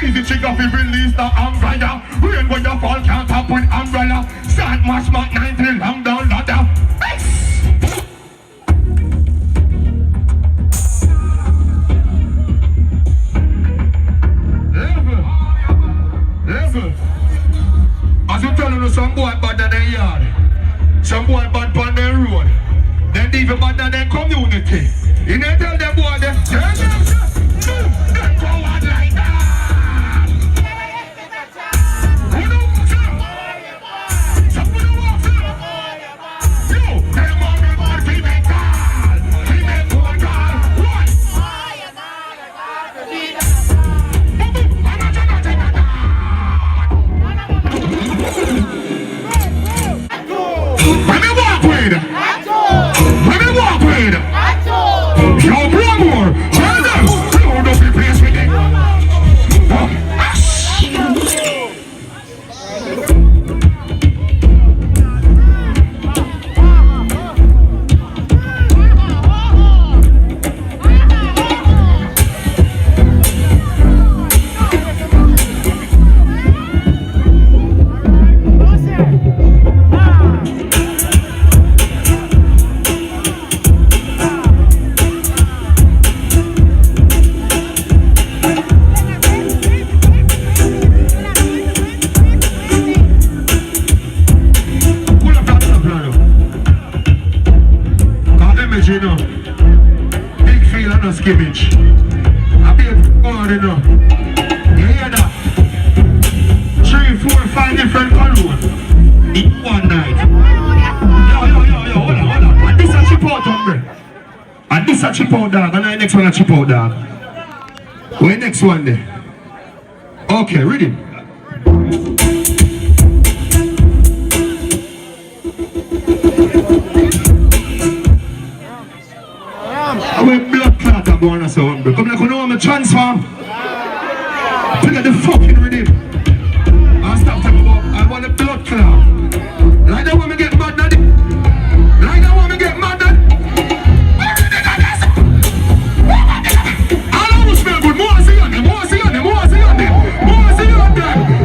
Easy trigger fi release the umbrella. Rain when you fall can't up with umbrella. Start mash Mark 90 long down ladder. Level. As you telling you some boy bad than their yard. Some boy bad on their road. Then even bad than their community. You need to tell them boy them. Tell them go on like that. Who don't want to? Somebody want to? You, them on them on female girl. Female boy girl. What? When they walk with it. When they walk with it. Yo, Portmore, tell them. Hold up your place with it. You know, big feel and no skimmage. I be a God, you know. You hear that? 3, 4, 5 different cologne in one night. Yo, hold on. And this a chip out, hombre. And this a chip out, dog. And the next one a chip out, dog. Where next one there? Okay, read it. When blood clot are going so hungry. Come like you know I'm a transform. Look at the fucking rhythm. I'll stop talking about I want a blood clot. Like that when we get mad at it. Like that when we get mad at it. I don't smell good. More see on them.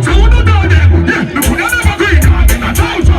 So we don't know them. Yeah, look we never green on them. I told you.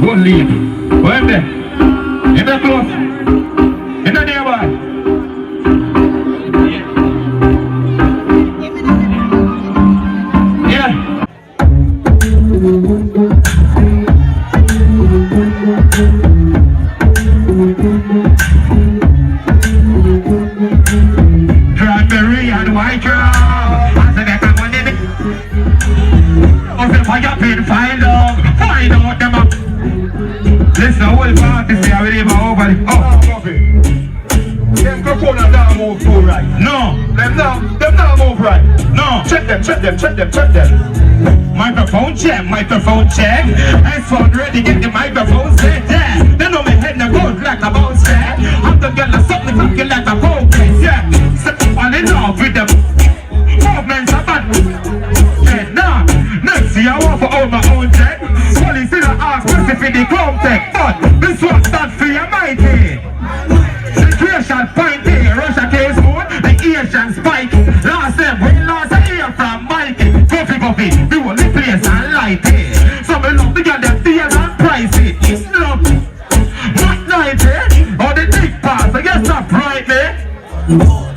One lead. Where there? In the close. In the nearby. Yeah. Cranberry and white girl. I said that I wanted it. Oh, fire pin, find out them up. Listen, whole party say I will leave over the them components don't move too right. No. Them not move right. No. Check check them. Microphone check. S1 ready, get the microphone set, yeah. They know me head now goes like a bounce, yeah. I'm the girl of something fucking like a focus, yeah. So fall in love with them. Movements are bad. Yeah, nah. Next year I want for all my own jet. Police in the ask, pussy for the clown tech. But this one's not for your mighty. Situation pointy, Russia case mode, the Asian spike. Last time, we lost a ear from Mikey. Puffy, the only place I like it. So we love to get them deals and pricey. It's love. Not 90, or the big pass, I guess not right, man.